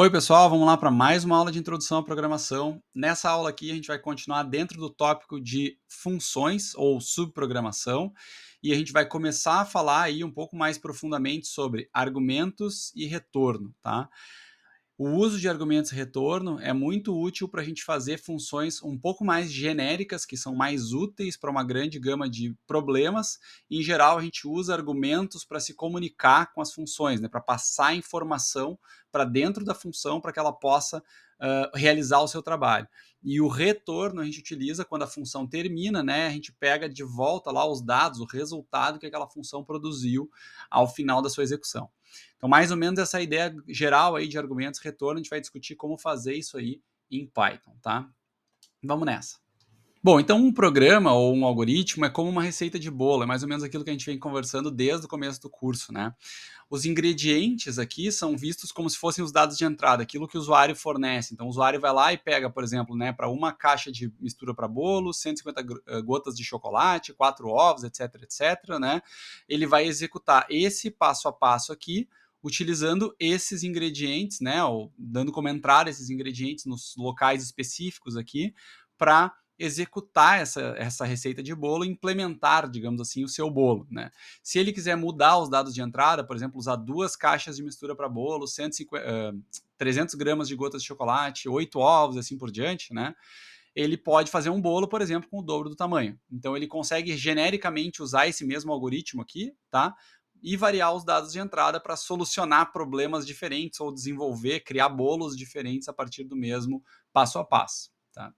Oi, pessoal, vamos lá para mais uma aula de introdução à programação. Nessa aula aqui, a gente vai continuar dentro do tópico de funções ou subprogramação e a gente vai começar a falar aí um pouco mais profundamente sobre argumentos e retorno, tá? O uso de argumentos e retorno é muito útil para a gente fazer funções um pouco mais genéricas, que são mais úteis para uma grande gama de problemas. Em geral, a gente usa argumentos para se comunicar com as funções, né, para passar informação para dentro da função para que ela possa realizar o seu trabalho. E o retorno a gente utiliza quando a função termina, né? A gente pega de volta lá os dados, o resultado que aquela função produziu ao final da sua execução. Então, mais ou menos essa ideia geral aí de argumentos retorno, a gente vai discutir como fazer isso aí em Python, tá? Vamos nessa. Bom, então um programa ou um algoritmo é como uma receita de bolo, é mais ou menos aquilo que a gente vem conversando desde o começo do curso, né? Os ingredientes aqui são vistos como se fossem os dados de entrada, aquilo que o usuário fornece. Então, o usuário vai lá e pega, por exemplo, né, para uma caixa de mistura para bolo, 150 gotas de chocolate, 4 ovos, etc, etc, né? Ele vai executar esse passo a passo aqui, utilizando esses ingredientes, né, ou dando como entrar esses ingredientes nos locais específicos aqui, para executar essa receita de bolo e implementar, digamos assim, o seu bolo, né? Se ele quiser mudar os dados de entrada, por exemplo, usar 2 caixas de mistura para bolo, 300 gramas de gotas de chocolate, 8 ovos, assim por diante, né? Ele pode fazer um bolo, por exemplo, com o dobro do tamanho. Então, ele consegue genericamente usar esse mesmo algoritmo aqui, tá? E variar os dados de entrada para solucionar problemas diferentes ou desenvolver, criar bolos diferentes a partir do mesmo passo a passo, tá?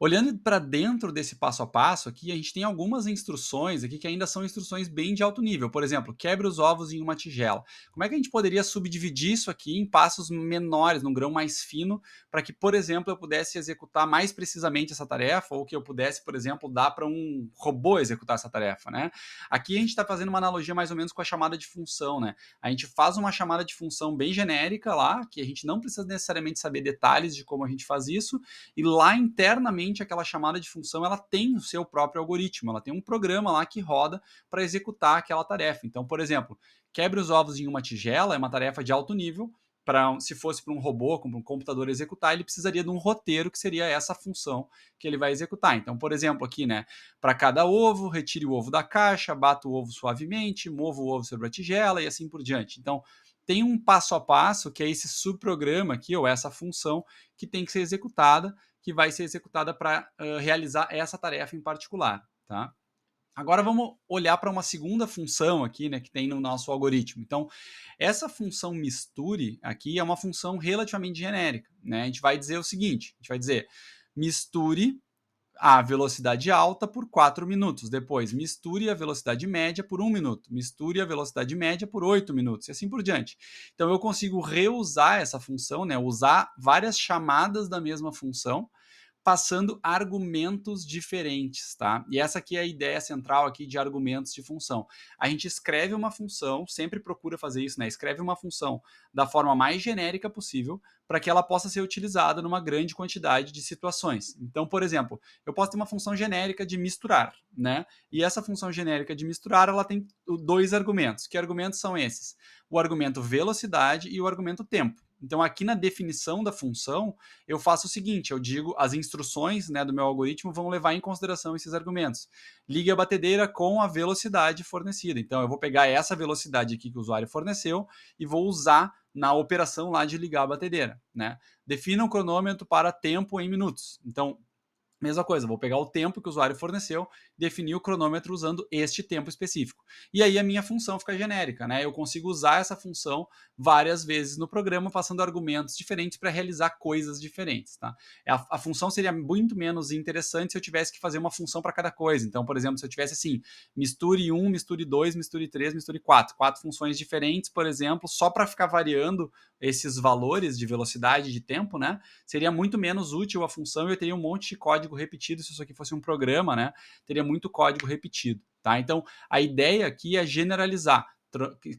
Olhando para dentro desse passo a passo aqui, a gente tem algumas instruções aqui que ainda são instruções bem de alto nível. Por exemplo, quebre os ovos em uma tigela. Como é que a gente poderia subdividir isso aqui em passos menores, num grão mais fino, para que, por exemplo, eu pudesse executar mais precisamente essa tarefa, ou que eu pudesse, por exemplo, dar para um robô executar essa tarefa, né? Aqui a gente está fazendo uma analogia mais ou menos com a chamada de função, né? A gente faz uma chamada de função bem genérica lá, que a gente não precisa necessariamente saber detalhes de como a gente faz isso, e lá internamente aquela chamada de função ela tem o seu próprio algoritmo, ela tem um programa lá que roda para executar aquela tarefa. Então, por exemplo, quebre os ovos em uma tigela é uma tarefa de alto nível. Se fosse para um robô, para um computador executar, ele precisaria de um roteiro que seria essa função que ele vai executar. Então, por exemplo, aqui, né, para cada ovo, retire o ovo da caixa, bata o ovo suavemente, mova o ovo sobre a tigela e assim por diante. Então, tem um passo a passo que é esse subprograma aqui, ou essa função, que tem que ser executada, que vai ser executada para realizar essa tarefa em particular, tá? Agora vamos olhar para uma segunda função aqui, né, que tem no nosso algoritmo. Então, essa função misture aqui é uma função relativamente genérica, né? A gente vai dizer o seguinte, a gente vai dizer misture a velocidade alta por 4 minutos. Depois, misture a velocidade média por 1 minuto. Misture a velocidade média por 8 minutos e assim por diante. Então, eu consigo reusar essa função, né? Usar várias chamadas da mesma função, passando argumentos diferentes, tá? E essa aqui é a ideia central aqui de argumentos de função. A gente escreve uma função, sempre procura fazer isso, né? Escreve uma função da forma mais genérica possível para que ela possa ser utilizada numa grande quantidade de situações. Então, por exemplo, eu posso ter uma função genérica de misturar, né? E essa função genérica de misturar, ela tem 2 argumentos. Que argumentos são esses? O argumento velocidade e o argumento tempo. Então, aqui na definição da função, eu faço o seguinte, eu digo, as instruções, né, do meu algoritmo vão levar em consideração esses argumentos. Ligue a batedeira com a velocidade fornecida. Então, eu vou pegar essa velocidade aqui que o usuário forneceu e vou usar na operação lá de ligar a batedeira, né? Defina um cronômetro para tempo em minutos. Então, mesma coisa, vou pegar o tempo que o usuário forneceu, definir o cronômetro usando este tempo específico. E aí a minha função fica genérica, né? Eu consigo usar essa função várias vezes no programa, passando argumentos diferentes para realizar coisas diferentes, tá? A função seria muito menos interessante se eu tivesse que fazer uma função para cada coisa. Então, por exemplo, se eu tivesse assim, misture 1, misture 2, misture 3, misture 4. 4 funções diferentes, por exemplo, só para ficar variando esses valores de velocidade e de tempo, né? Seria muito menos útil a função e eu teria um monte de código repetido se isso aqui fosse um programa, né? Teria muito código repetido, tá? Então, a ideia aqui é generalizar,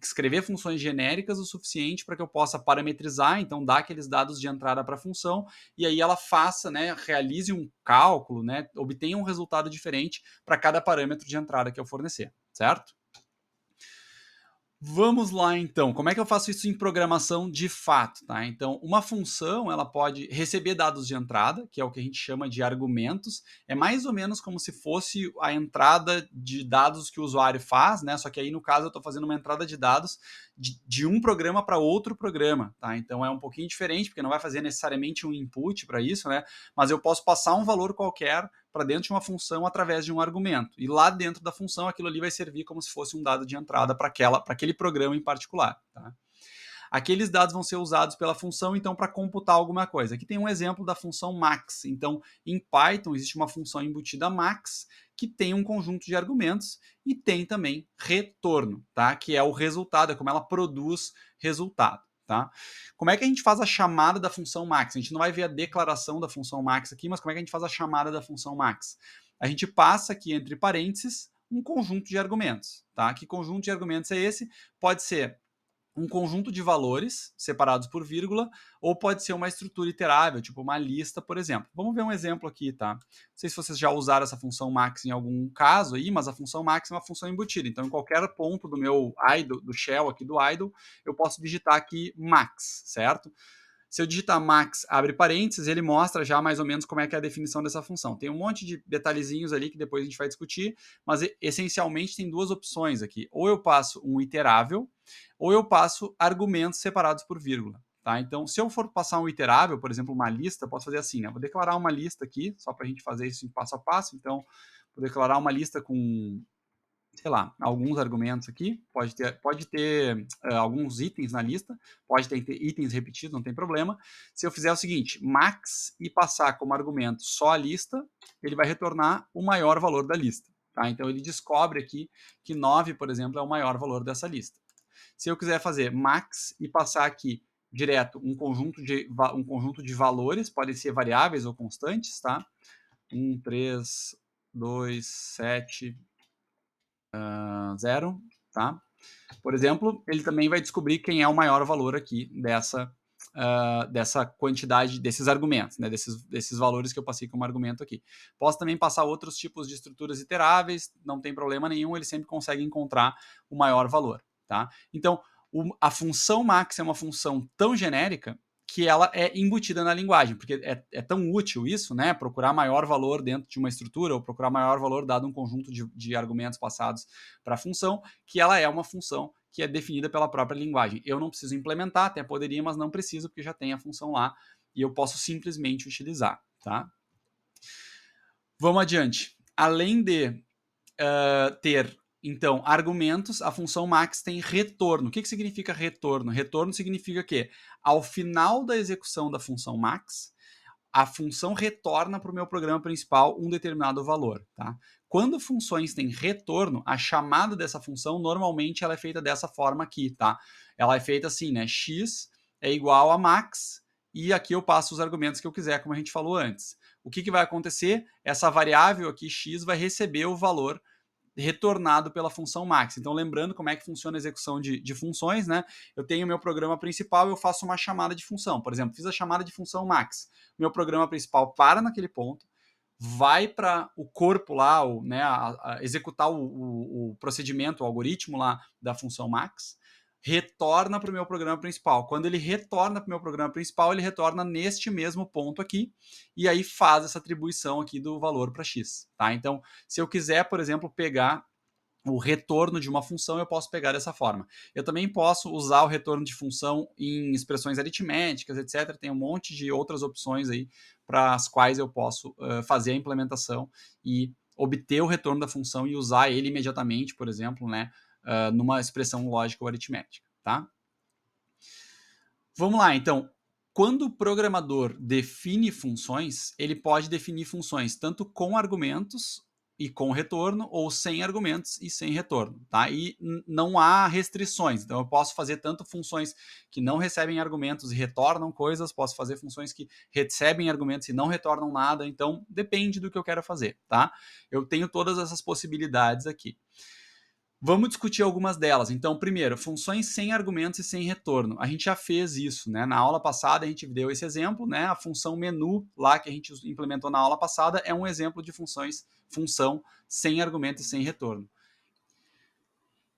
escrever funções genéricas o suficiente para que eu possa parametrizar, então dar aqueles dados de entrada para a função e aí ela faça, né, realize um cálculo, né, obtenha um resultado diferente para cada parâmetro de entrada que eu fornecer, certo? Vamos lá então, como é que eu faço isso em programação de fato, tá? Então, uma função, ela pode receber dados de entrada, que é o que a gente chama de argumentos, é mais ou menos como se fosse a entrada de dados que o usuário faz, né? Só que aí, no caso, eu estou fazendo uma entrada de dados de um programa para outro programa, tá? Então, é um pouquinho diferente, porque não vai fazer necessariamente um input para isso, né? Mas eu posso passar um valor qualquer para dentro de uma função através de um argumento. E lá dentro da função, aquilo ali vai servir como se fosse um dado de entrada para aquele programa em particular. Tá? Aqueles dados vão ser usados pela função, então, para computar alguma coisa. Aqui tem um exemplo da função max. Então, em Python, existe uma função embutida max que tem um conjunto de argumentos e tem também retorno, tá? Que é o resultado, é como ela produz resultado. Tá? Como é que a gente faz a chamada da função max? A gente não vai ver a declaração da função max aqui, mas como é que a gente faz a chamada da função max? A gente passa aqui entre parênteses um conjunto de argumentos. Tá? Que conjunto de argumentos é esse? Pode ser um conjunto de valores separados por vírgula, ou pode ser uma estrutura iterável, tipo uma lista, por exemplo. Vamos ver um exemplo aqui, tá? Não sei se vocês já usaram essa função max em algum caso aí, mas a função max é uma função embutida. Então, em qualquer ponto do meu idle, do shell aqui do idle, eu posso digitar aqui max, certo? Se eu digitar max, abre parênteses, ele mostra já mais ou menos como é que é a definição dessa função. Tem um monte de detalhezinhos ali que depois a gente vai discutir, mas essencialmente tem duas opções aqui. Ou eu passo um iterável, ou eu passo argumentos separados por vírgula. Tá? Então, se eu for passar um iterável, por exemplo, uma lista, posso fazer assim, né? Vou declarar uma lista aqui, só para a gente fazer isso em passo a passo. Então, vou declarar uma lista com, sei lá, alguns argumentos aqui, pode ter alguns itens na lista, pode ter itens repetidos, não tem problema. Se eu fizer o seguinte, max e passar como argumento só a lista, ele vai retornar o maior valor da lista. Tá? Então ele descobre aqui que 9, por exemplo, é o maior valor dessa lista. Se eu quiser fazer max e passar aqui direto um conjunto de valores, podem ser variáveis ou constantes, tá? 1, 3, 2, 7, 0, tá? Por exemplo, ele também vai descobrir quem é o maior valor aqui dessa quantidade, desses argumentos, né? desses valores que eu passei como argumento aqui. Posso também passar outros tipos de estruturas iteráveis, não tem problema nenhum, ele sempre consegue encontrar o maior valor. Tá? Então, a função max é uma função tão genérica que ela é embutida na linguagem, porque é tão útil isso, né? Procurar maior valor dentro de uma estrutura ou procurar maior valor dado um conjunto de argumentos passados para a função, que ela é uma função que é definida pela própria linguagem. Eu não preciso implementar, até poderia, mas não preciso, porque já tem a função lá e eu posso simplesmente utilizar. Tá? Vamos adiante. Além de ter, então, argumentos, a função max tem retorno. O que significa retorno? Retorno significa que, ao final da execução da função max, a função retorna para o meu programa principal um determinado valor. Tá? Quando funções têm retorno, a chamada dessa função, normalmente, ela é feita dessa forma aqui. Tá? Ela é feita assim, né? X é igual a max, e aqui eu passo os argumentos que eu quiser, como a gente falou antes. O que vai acontecer? Essa variável aqui, x, vai receber o valor retornado pela função max. Então, lembrando como é que funciona a execução de funções, né? Eu tenho o meu programa principal, eu faço uma chamada de função. Por exemplo, fiz a chamada de função max. Meu programa principal para naquele ponto, vai para o corpo lá, né, executar o procedimento, o algoritmo lá da função max, retorna para o meu programa principal. Quando ele retorna para o meu programa principal, ele retorna neste mesmo ponto aqui, e aí faz essa atribuição aqui do valor para x. Tá? Então, se eu quiser, por exemplo, pegar o retorno de uma função, eu posso pegar dessa forma. Eu também posso usar o retorno de função em expressões aritméticas, etc. Tem um monte de outras opções aí para as quais eu posso fazer a implementação e obter o retorno da função e usar ele imediatamente, por exemplo, né, numa expressão lógica ou aritmética. Tá? Vamos lá, então. Quando o programador define funções, ele pode definir funções tanto com argumentos e com retorno, ou sem argumentos e sem retorno. Tá? E não há restrições. Então, eu posso fazer tanto funções que não recebem argumentos e retornam coisas, posso fazer funções que recebem argumentos e não retornam nada. Então, depende do que eu quero fazer. Tá? Eu tenho todas essas possibilidades aqui. Vamos discutir algumas delas. Então, primeiro, funções sem argumentos e sem retorno. A gente já fez isso, né? Na aula passada a gente deu esse exemplo, né? A função menu lá que a gente implementou na aula passada é um exemplo de função sem argumento e sem retorno.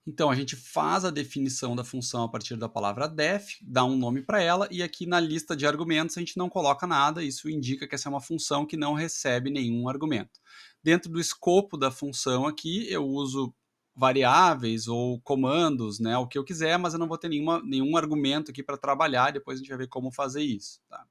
Então, a gente faz a definição da função a partir da palavra def, dá um nome para ela, e aqui na lista de argumentos a gente não coloca nada, isso indica que essa é uma função que não recebe nenhum argumento. Dentro do escopo da função aqui, eu uso variáveis ou comandos, né, o que eu quiser, mas eu não vou ter nenhum argumento aqui para trabalhar, depois a gente vai ver como fazer isso. Tá?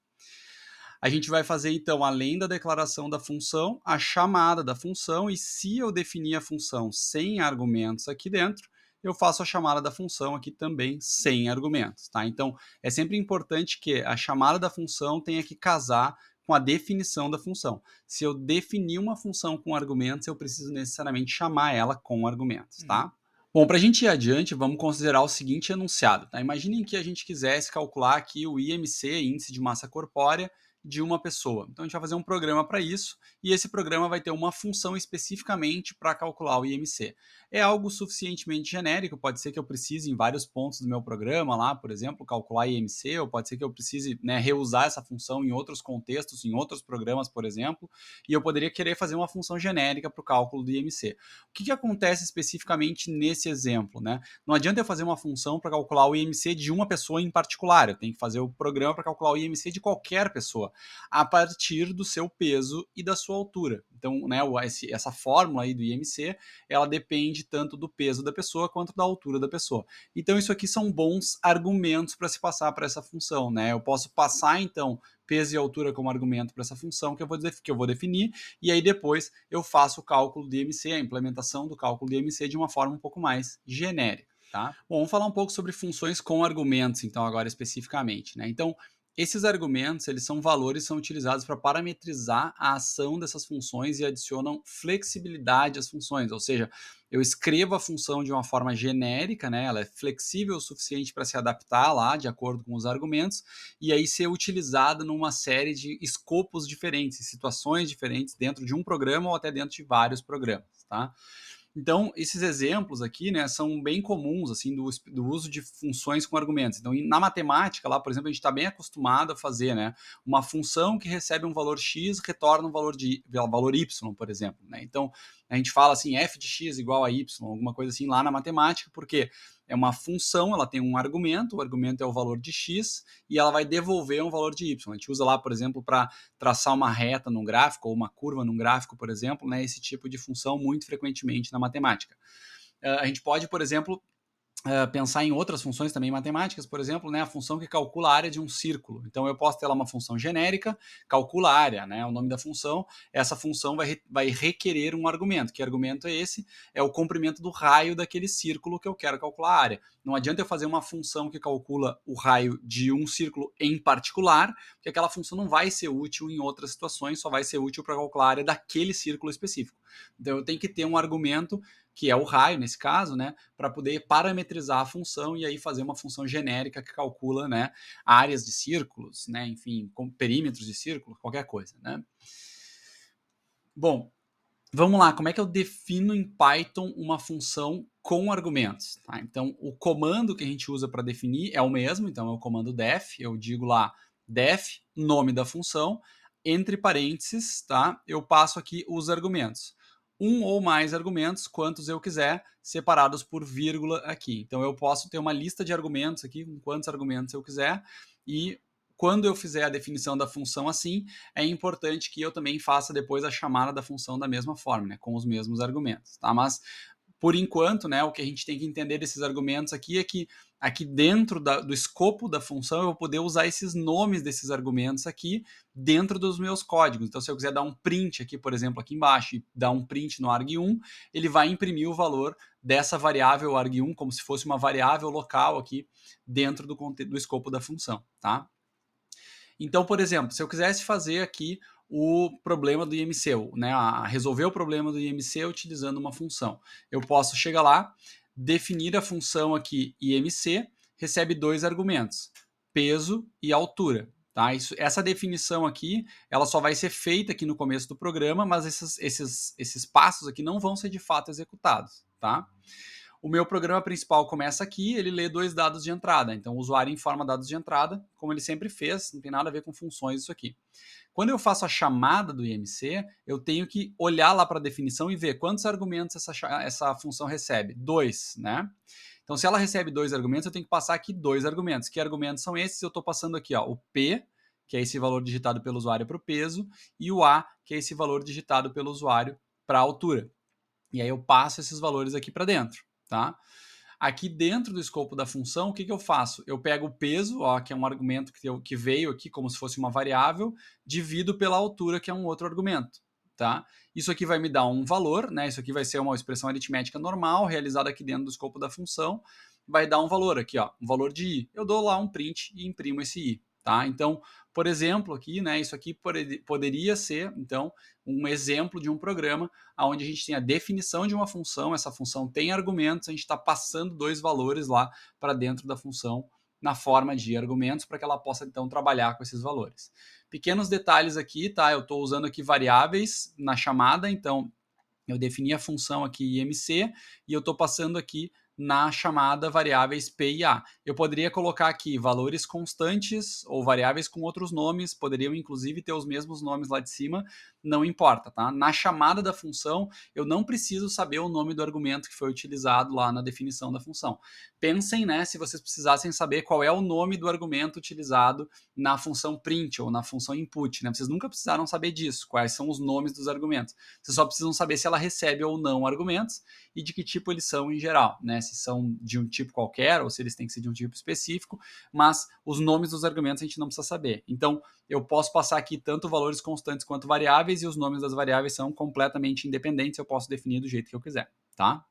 A gente vai fazer, então, além da declaração da função, a chamada da função, e se eu definir a função sem argumentos aqui dentro, eu faço a chamada da função aqui também sem argumentos, tá? Então, é sempre importante que a chamada da função tenha que casar com a definição da função. Se eu definir uma função com argumentos, eu preciso necessariamente chamar ela com argumentos, tá? Bom, para a gente ir adiante, vamos considerar o seguinte enunciado. Tá? Imaginem que a gente quisesse calcular aqui o IMC, Índice de Massa Corpórea, de uma pessoa. Então, a gente vai fazer um programa para isso, e esse programa vai ter uma função especificamente para calcular o IMC. É algo suficientemente genérico, pode ser que eu precise em vários pontos do meu programa lá, por exemplo, calcular IMC, ou pode ser que eu precise, né, reusar essa função em outros contextos, em outros programas, por exemplo, e eu poderia querer fazer uma função genérica para o cálculo do IMC. O que acontece especificamente nesse exemplo? Né? Não adianta eu fazer uma função para calcular o IMC de uma pessoa em particular, eu tenho que fazer o programa para calcular o IMC de qualquer pessoa a partir do seu peso e da sua altura. Então, né, essa fórmula aí do IMC, ela depende tanto do peso da pessoa quanto da altura da pessoa. Então, isso aqui são bons argumentos para se passar para essa função. Né? Eu posso passar, então, peso e altura como argumento para essa função que eu vou definir, e aí depois eu faço o cálculo do IMC, a implementação do cálculo do IMC de uma forma um pouco mais genérica. Tá? Bom, vamos falar um pouco sobre funções com argumentos, então, agora especificamente. Né? Então, esses argumentos, eles são valores que são utilizados para parametrizar a ação dessas funções e adicionam flexibilidade às funções, ou seja, eu escrevo a função de uma forma genérica, né? Ela é flexível o suficiente para se adaptar lá de acordo com os argumentos e aí ser utilizada numa série de escopos diferentes, situações diferentes dentro de um programa ou até dentro de vários programas, tá? Então, esses exemplos aqui, né, são bem comuns, assim, do uso de funções com argumentos. Então, na matemática, lá, por exemplo, a gente está bem acostumado a fazer, né, uma função que recebe um valor x retorna um valor y, por exemplo. Né? Então, a gente fala assim, f de x igual a y, alguma coisa assim lá na matemática, porque é uma função, ela tem um argumento, o argumento é o valor de x, e ela vai devolver um valor de y. A gente usa lá, por exemplo, para traçar uma reta num gráfico ou uma curva num gráfico, por exemplo, né, esse tipo de função muito frequentemente na matemática. A gente pode, por exemplo, pensar em outras funções também matemáticas, por exemplo, né, a função que calcula a área de um círculo. Então, eu posso ter lá uma função genérica, calcula a área, né, o nome da função. Essa função vai requerer um argumento. Que argumento é esse? É o comprimento do raio daquele círculo que eu quero calcular a área. Não adianta eu fazer uma função que calcula o raio de um círculo em particular, porque aquela função não vai ser útil em outras situações, só vai ser útil para calcular a área daquele círculo específico. Então, eu tenho que ter um argumento que é o raio nesse caso, né, para poder parametrizar a função e aí fazer uma função genérica que calcula, né, áreas de círculos, né, enfim, com perímetros de círculo, qualquer coisa, né. Bom, vamos lá, como é que eu defino em Python uma função com argumentos? Tá? Então, o comando que a gente usa para definir é o mesmo, então é o comando def, eu digo lá def, nome da função, entre parênteses, tá? Eu passo aqui os argumentos. Um ou mais argumentos, quantos eu quiser, separados por vírgula aqui. Então, eu posso ter uma lista de argumentos aqui, com quantos argumentos eu quiser, e quando eu fizer a definição da função assim, é importante que eu também faça depois a chamada da função da mesma forma, né, com os mesmos argumentos, tá? Mas, por enquanto, né, o que a gente tem que entender desses argumentos aqui é que aqui dentro do escopo da função eu vou poder usar esses nomes desses argumentos aqui dentro dos meus códigos. Então, se eu quiser dar um print aqui, por exemplo, aqui embaixo, e dar um print no arg1, ele vai imprimir o valor dessa variável arg1 como se fosse uma variável local aqui dentro do escopo da função, tá? Então, por exemplo, se eu quisesse fazer aqui o problema do IMC, né, resolver o problema do IMC utilizando uma função, eu posso chegar lá, definir a função aqui IMC, recebe dois argumentos, peso e altura. Tá? Essa definição aqui, ela só vai ser feita aqui no começo do programa, mas esses passos aqui não vão ser de fato executados. Tá? O meu programa principal começa aqui, ele lê 2 dados de entrada. Então, o usuário informa dados de entrada, como ele sempre fez, não tem nada a ver com funções isso aqui. Quando eu faço a chamada do IMC, eu tenho que olhar lá para a definição e ver quantos argumentos essa função recebe. 2, né? Então, se ela recebe 2 argumentos, eu tenho que passar aqui 2 argumentos. Que argumentos são esses? Eu estou passando aqui, ó, o P, que é esse valor digitado pelo usuário para o peso, e o A, que é esse valor digitado pelo usuário para a altura. E aí eu passo esses valores aqui para dentro, tá? Aqui dentro do escopo da função, o que eu faço? Eu pego o peso, ó, que é um argumento que veio aqui como se fosse uma variável, divido pela altura, que é um outro argumento. Tá? Isso aqui vai me dar um valor, né? Isso aqui vai ser uma expressão aritmética normal, realizada aqui dentro do escopo da função, vai dar um valor aqui, ó, um valor de i. Eu dou lá um print e imprimo esse i. Tá? Então, por exemplo, aqui, né, isso aqui poderia ser, então, um exemplo de um programa onde a gente tem a definição de uma função, essa função tem argumentos, a gente está passando 2 valores lá para dentro da função na forma de argumentos para que ela possa, então, trabalhar com esses valores. Pequenos detalhes aqui, tá? Eu estou usando aqui variáveis na chamada, então eu defini a função aqui IMC e eu estou passando aqui na chamada variáveis P e A. Eu poderia colocar aqui valores constantes ou variáveis com outros nomes, poderiam inclusive ter os mesmos nomes lá de cima, não importa, tá? Na chamada da função, eu não preciso saber o nome do argumento que foi utilizado lá na definição da função. Pensem, né, se vocês precisassem saber qual é o nome do argumento utilizado na função print ou na função input, né? Vocês nunca precisaram saber disso, quais são os nomes dos argumentos. Vocês só precisam saber se ela recebe ou não argumentos e de que tipo eles são em geral, né? Se são de um tipo qualquer ou se eles têm que ser de um tipo específico, mas os nomes dos argumentos a gente não precisa saber. Então, eu posso passar aqui tanto valores constantes quanto variáveis e os nomes das variáveis são completamente independentes, eu posso definir do jeito que eu quiser, tá?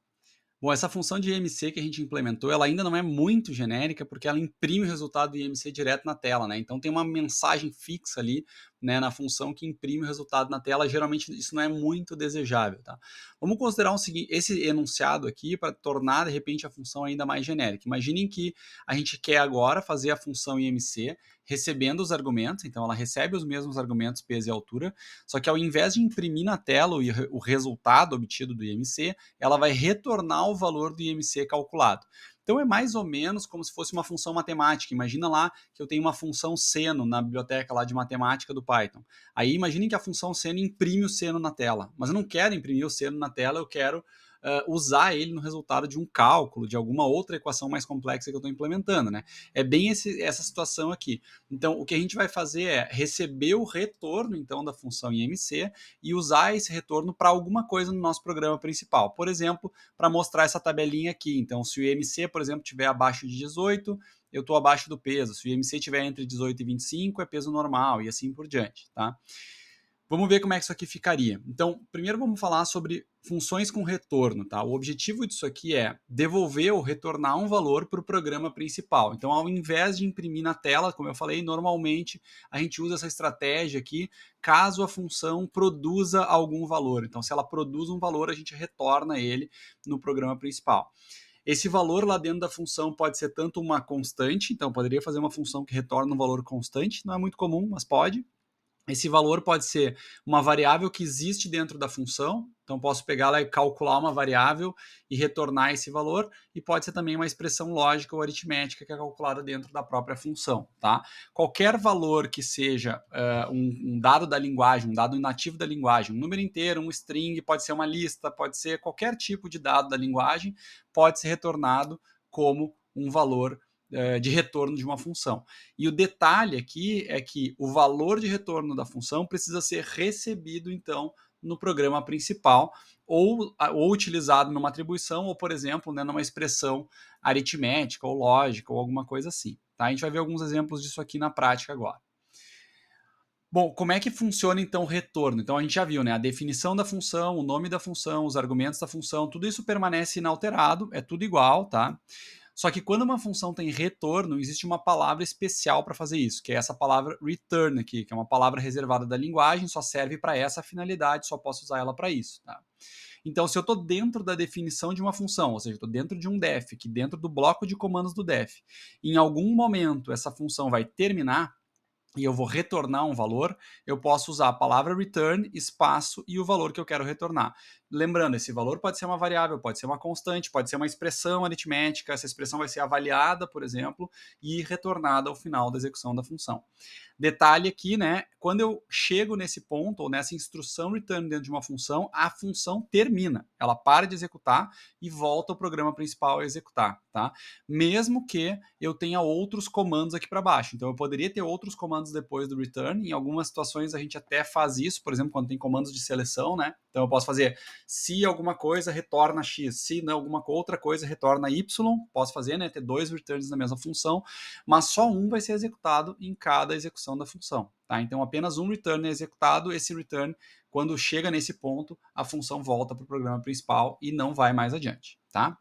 Bom, essa função de IMC que a gente implementou, ela ainda não é muito genérica, porque ela imprime o resultado do IMC direto na tela, né? Então tem uma mensagem fixa ali, né, na função que imprime o resultado na tela. Geralmente isso não é muito desejável, tá? Vamos considerar esse enunciado aqui para tornar, de repente, a função ainda mais genérica. Imaginem que a gente quer agora fazer a função IMC recebendo os argumentos, então ela recebe os mesmos argumentos, peso e altura, só que ao invés de imprimir na tela o resultado obtido do IMC, ela vai retornar o valor do IMC calculado. Então é mais ou menos como se fosse uma função matemática. Imagina lá que eu tenho uma função seno na biblioteca lá de matemática do Python. Aí imaginem que a função seno imprime o seno na tela. Mas eu não quero imprimir o seno na tela, eu quero usar ele no resultado de um cálculo, de alguma outra equação mais complexa que eu estou implementando, né? É bem essa situação aqui. Então, o que a gente vai fazer é receber o retorno, então, da função IMC e usar esse retorno para alguma coisa no nosso programa principal. Por exemplo, para mostrar essa tabelinha aqui. Então, se o IMC, por exemplo, estiver abaixo de 18, eu estou abaixo do peso. Se o IMC estiver entre 18 e 25, é peso normal e assim por diante, tá? Vamos ver como é que isso aqui ficaria. Então, primeiro vamos falar sobre funções com retorno, tá? O objetivo disso aqui é devolver ou retornar um valor para o programa principal. Então, ao invés de imprimir na tela, como eu falei, normalmente a gente usa essa estratégia aqui caso a função produza algum valor. Então, se ela produz um valor, a gente retorna ele no programa principal. Esse valor lá dentro da função pode ser tanto uma constante, então poderia fazer uma função que retorna um valor constante, não é muito comum, mas pode. Esse valor pode ser uma variável que existe dentro da função, então posso pegar lá e calcular uma variável e retornar esse valor, e pode ser também uma expressão lógica ou aritmética que é calculada dentro da própria função, tá? Qualquer valor que seja um dado da linguagem, um dado nativo da linguagem, um número inteiro, um string, pode ser uma lista, pode ser qualquer tipo de dado da linguagem, pode ser retornado como um valor de retorno de uma função. E o detalhe aqui é que o valor de retorno da função precisa ser recebido, então, no programa principal, ou utilizado numa atribuição, ou, por exemplo, né, numa expressão aritmética ou lógica, ou alguma coisa assim. Tá? A gente vai ver alguns exemplos disso aqui na prática agora. Bom, como é que funciona então o retorno? Então a gente já viu, né? A definição da função, o nome da função, os argumentos da função, tudo isso permanece inalterado, é tudo igual, tá? Só que quando uma função tem retorno, existe uma palavra especial para fazer isso, que é essa palavra return aqui, que é uma palavra reservada da linguagem, só serve para essa finalidade, só posso usar ela para isso. Tá? Então, se eu estou dentro da definição de uma função, ou seja, estou dentro de um def, que dentro do bloco de comandos do def, em algum momento essa função vai terminar, e eu vou retornar um valor, eu posso usar a palavra return, espaço e o valor que eu quero retornar. lembrando, esse valor pode ser uma variável, pode ser uma constante, pode ser uma expressão aritmética, essa expressão vai ser avaliada, por exemplo, e retornada ao final da execução da função. Detalhe aqui, né? Quando eu chego nesse ponto, ou nessa instrução return dentro de uma função, a função termina. Ela para de executar e volta ao programa principal a executar, tá? Mesmo que eu tenha outros comandos aqui para baixo. Então, eu poderia ter outros comandos depois do return. Em algumas situações, a gente até faz isso, por exemplo, quando tem comandos de seleção, né? Então, eu posso fazer se alguma coisa retorna x, se não, alguma outra coisa retorna y. Posso fazer, né? Ter dois returns na mesma função, mas só um vai ser executado em cada execução da função. Tá? Então, apenas um return é executado, esse return, quando chega nesse ponto, a função volta para o programa principal e não vai mais adiante. Tá?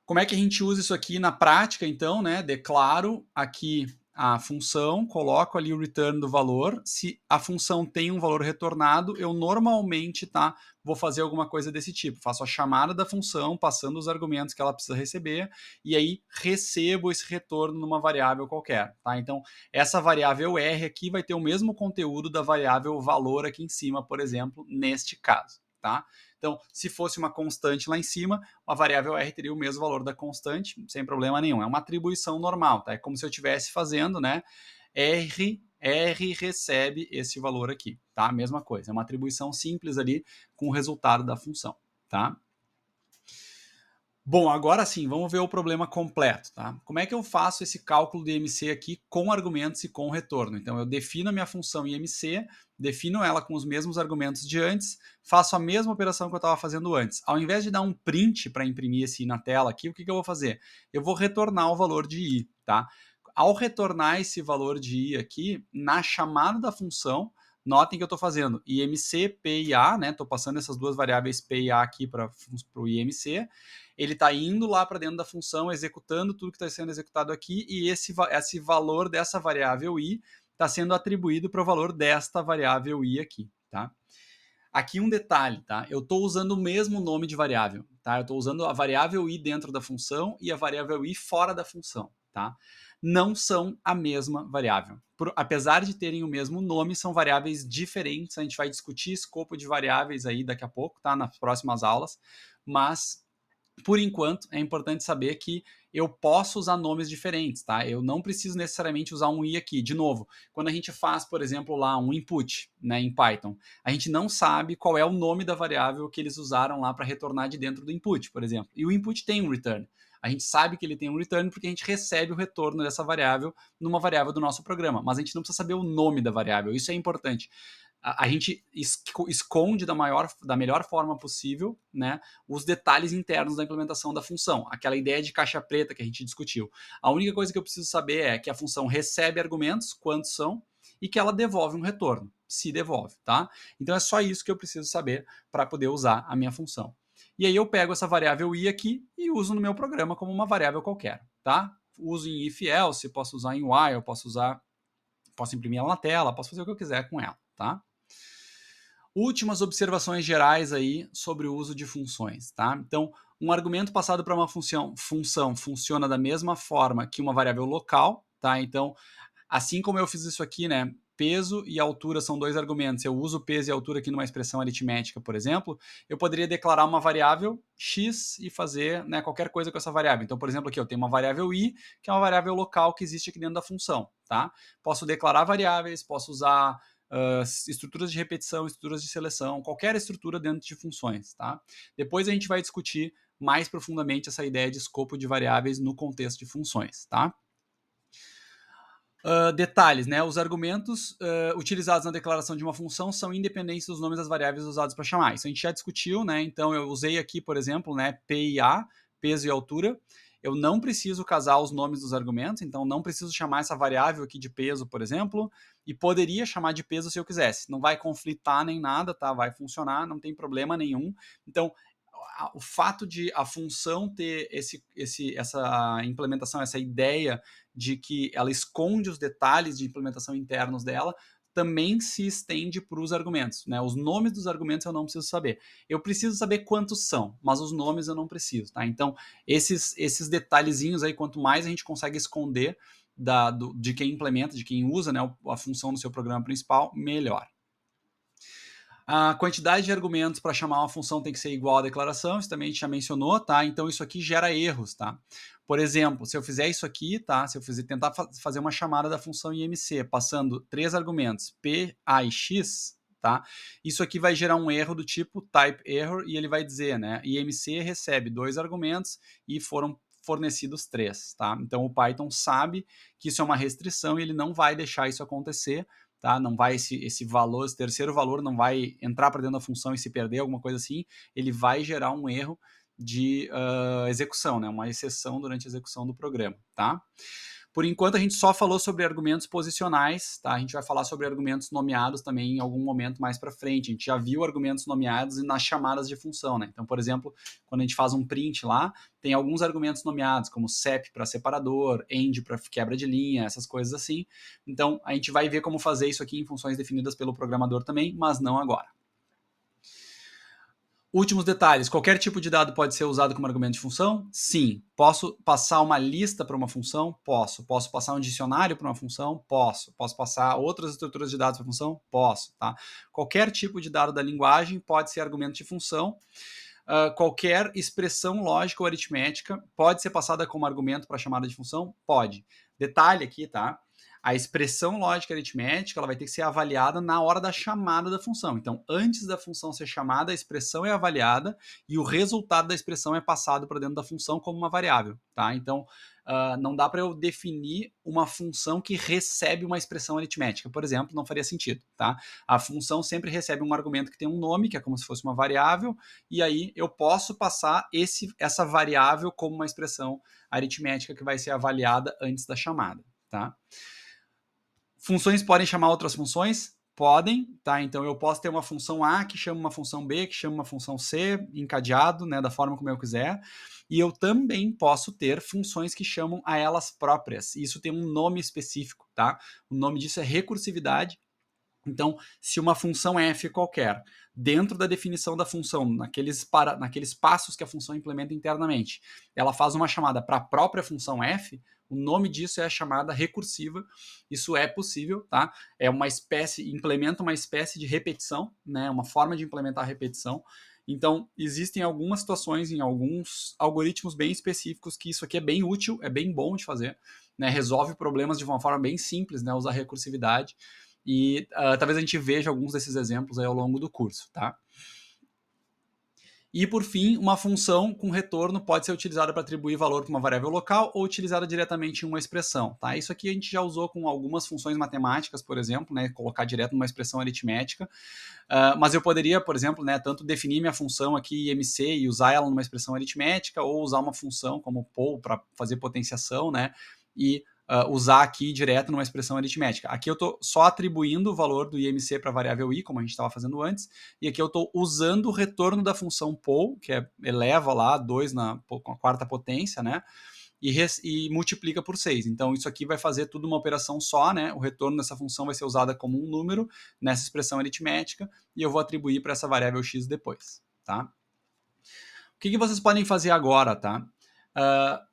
Como é que a gente usa isso aqui na prática, então, né? Declaro aqui a função, coloco ali o return do valor. Se a função tem um valor retornado, eu normalmente, tá, vou fazer alguma coisa desse tipo. Faço a chamada da função, passando os argumentos que ela precisa receber, e aí recebo esse retorno numa variável qualquer. Tá? Então, essa variável R aqui vai ter o mesmo conteúdo da variável valor aqui em cima, por exemplo, neste caso. Tá? Então, se fosse uma constante lá em cima, a variável R teria o mesmo valor da constante, sem problema nenhum. É uma atribuição normal, tá? É como se eu estivesse fazendo, né? R recebe esse valor aqui, tá? Mesma coisa, é uma atribuição simples ali com o resultado da função, tá? Bom, agora sim, vamos ver o problema completo, tá? Como é que eu faço esse cálculo de IMC aqui com argumentos e com retorno? Então, eu defino a minha função IMC, defino ela com os mesmos argumentos de antes, faço a mesma operação que eu estava fazendo antes. Ao invés de dar um print para imprimir esse I na tela aqui, o que eu vou fazer? Eu vou retornar o valor de I, tá? Ao retornar esse valor de I aqui, na chamada da função, notem que eu estou fazendo IMC, P e A, né? Estou passando essas duas variáveis P e A aqui para o IMC. Ele está indo lá para dentro da função, executando tudo que está sendo executado aqui, e esse valor dessa variável i está sendo atribuído para o valor desta variável i aqui, tá? Aqui um detalhe, tá? Eu estou usando o mesmo nome de variável, tá? Eu estou usando a variável i dentro da função e a variável i fora da função, tá? Não são a mesma variável. Apesar de terem o mesmo nome, são variáveis diferentes. A gente vai discutir escopo de variáveis aí daqui a pouco, tá? Nas próximas aulas, mas por enquanto, é importante saber que eu posso usar nomes diferentes, tá? Eu não preciso necessariamente usar um i aqui. De novo, quando a gente faz, por exemplo, lá um input, né, em Python, a gente não sabe qual é o nome da variável que eles usaram lá para retornar de dentro do input, por exemplo. E o input tem um return. A gente sabe que ele tem um return porque a gente recebe o retorno dessa variável numa variável do nosso programa, mas a gente não precisa saber o nome da variável. Isso é importante. A gente esconde da melhor forma possível, né, os detalhes internos da implementação da função, aquela ideia de caixa preta que a gente discutiu. A única coisa que eu preciso saber é que a função recebe argumentos, quantos são, e que ela devolve um retorno, se devolve, tá? Então é só isso que eu preciso saber para poder usar a minha função. E aí eu pego essa variável i aqui e uso no meu programa como uma variável qualquer, tá? Uso em if else, posso usar em while, posso imprimir ela na tela, posso fazer o que eu quiser com ela, tá? Últimas observações gerais aí sobre o uso de funções, tá? Então, um argumento passado para uma função funciona da mesma forma que uma variável local, tá? Então, assim como eu fiz isso aqui, né? Peso e altura são dois argumentos. Eu uso peso e altura aqui numa expressão aritmética, por exemplo. Eu poderia declarar uma variável x e fazer, né, qualquer coisa com essa variável. Então, por exemplo, aqui eu tenho uma variável i, que é uma variável local que existe aqui dentro da função, tá? Posso declarar variáveis, posso usar estruturas de repetição, estruturas de seleção, qualquer estrutura dentro de funções, tá? Depois a gente vai discutir mais profundamente essa ideia de escopo de variáveis no contexto de funções, tá? Detalhes, né? Os argumentos utilizados na declaração de uma função são independentes dos nomes das variáveis usados para chamar. Isso a gente já discutiu, né? Então eu usei aqui, por exemplo, né, P e A, peso e altura. Eu não preciso casar os nomes dos argumentos, então não preciso chamar essa variável aqui de peso, por exemplo, e poderia chamar de peso se eu quisesse. Não vai conflitar nem nada, tá? Vai funcionar, não tem problema nenhum. Então, o fato de a função ter essa implementação, essa ideia de que ela esconde os detalhes de implementação internos dela, também se estende para os argumentos, né? Os nomes dos argumentos eu não preciso saber. Eu preciso saber quantos são, mas os nomes eu não preciso, tá? Então, esses detalhezinhos aí, quanto mais a gente consegue esconder de quem implementa, de quem usa, né, a função no seu programa principal, melhor. A quantidade de argumentos para chamar uma função tem que ser igual à declaração, isso também a gente já mencionou, tá? Então isso aqui gera erros, tá? Por exemplo, se eu fizer isso aqui, tá? Se eu tentar fazer uma chamada da função IMC passando 3 argumentos P, A e X, tá? Isso aqui vai gerar um erro do tipo type error e ele vai dizer, né? IMC recebe 2 argumentos e foram fornecidos 3, tá? Então o Python sabe que isso é uma restrição e ele não vai deixar isso acontecer, tá? Não vai esse valor, esse terceiro valor não vai entrar para dentro da função e se perder, alguma coisa assim, ele vai gerar um erro de execução, né? Uma exceção durante a execução do programa, tá? Por enquanto, a gente só falou sobre argumentos posicionais, tá? A gente vai falar sobre argumentos nomeados também em algum momento mais para frente. A gente já viu argumentos nomeados nas chamadas de função, né? Então, por exemplo, quando a gente faz um print lá, tem alguns argumentos nomeados, como sep para separador, end para quebra de linha, essas coisas assim. Então, a gente vai ver como fazer isso aqui em funções definidas pelo programador também, mas não agora. Últimos detalhes, qualquer tipo de dado pode ser usado como argumento de função? Sim. Posso passar uma lista para uma função? Posso. Posso passar um dicionário para uma função? Posso. Posso passar outras estruturas de dados para a função? Posso. Tá? Qualquer tipo de dado da linguagem pode ser argumento de função. Qualquer expressão lógica ou aritmética pode ser passada como argumento para chamada de função? Pode. Detalhe aqui, tá? A expressão lógica aritmética ela vai ter que ser avaliada na hora da chamada da função. Então, antes da função ser chamada, a expressão é avaliada e o resultado da expressão é passado para dentro da função como uma variável. Tá? Então, não dá para eu definir uma função que recebe uma expressão aritmética, por exemplo, não faria sentido. Tá? A função sempre recebe um argumento que tem um nome, que é como se fosse uma variável, e aí eu posso passar essa variável como uma expressão aritmética que vai ser avaliada antes da chamada. Tá? Funções podem chamar outras funções? Podem, tá? Então eu posso ter uma função A que chama uma função B, que chama uma função C, encadeado, né, da forma como eu quiser. E eu também posso ter funções que chamam a elas próprias. Isso tem um nome específico, tá? O nome disso é recursividade. Então, se uma função f qualquer, dentro da definição da função, naqueles passos que a função implementa internamente, ela faz uma chamada para a própria função f, o nome disso é a chamada recursiva. Isso é possível, tá? É uma espécie, implementa uma espécie de repetição, né? Uma forma de implementar a repetição. Então, existem algumas situações em alguns algoritmos bem específicos que isso aqui é bem útil, é bem bom de fazer, né? Resolve problemas de uma forma bem simples, né? Usar recursividade. E talvez a gente veja alguns desses exemplos aí ao longo do curso, tá? E, por fim, uma função com retorno pode ser utilizada para atribuir valor para uma variável local ou utilizada diretamente em uma expressão. Tá? Isso aqui a gente já usou com algumas funções matemáticas, por exemplo, né? Colocar direto numa expressão aritmética. Mas eu poderia, por exemplo, né, tanto definir minha função aqui IMC e usar ela numa expressão aritmética, ou usar uma função como pol para fazer potenciação, né? E usar aqui direto numa expressão aritmética. Aqui eu estou só atribuindo o valor do IMC para a variável i, como a gente estava fazendo antes, e aqui eu estou usando o retorno da função pol, que eleva lá 2 com a quarta potência, né? E multiplica por 6. Então, isso aqui vai fazer tudo uma operação só, né? O retorno dessa função vai ser usada como um número nessa expressão aritmética e eu vou atribuir para essa variável x depois, tá? O que vocês podem fazer agora, tá?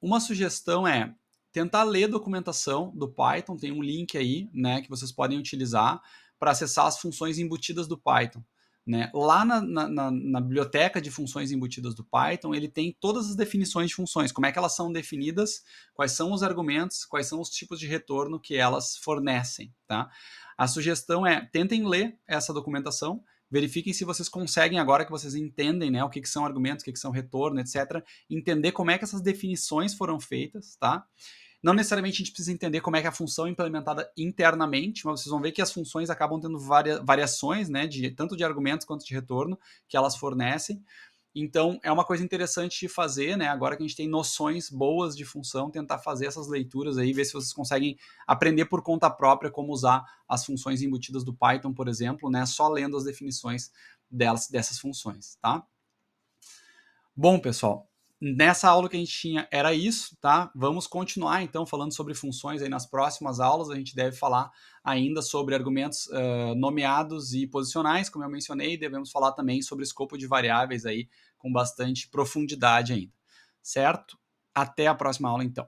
Uma sugestão é tentar ler a documentação do Python, tem um link aí, né, que vocês podem utilizar para acessar as funções embutidas do Python. Né? Lá na biblioteca de funções embutidas do Python, ele tem todas as definições de funções, como é que elas são definidas, quais são os argumentos, quais são os tipos de retorno que elas fornecem. Tá? A sugestão é, tentem ler essa documentação, verifiquem se vocês conseguem, agora que vocês entendem, né, o que são argumentos, o que são retorno, etc., entender como é que essas definições foram feitas, tá? Não necessariamente a gente precisa entender como é que a função é implementada internamente, mas vocês vão ver que as funções acabam tendo variações, né, tanto de argumentos quanto de retorno que elas fornecem. Então, é uma coisa interessante de fazer, né? Agora que a gente tem noções boas de função, tentar fazer essas leituras aí, ver se vocês conseguem aprender por conta própria como usar as funções embutidas do Python, por exemplo, né? Só lendo as definições dessas funções, tá? Bom, pessoal, nessa aula que a gente tinha era isso, tá? Vamos continuar, então, falando sobre funções aí nas próximas aulas. A gente deve falar ainda sobre argumentos nomeados e posicionais, como eu mencionei, devemos falar também sobre escopo de variáveis aí com bastante profundidade ainda, certo? Até a próxima aula, então.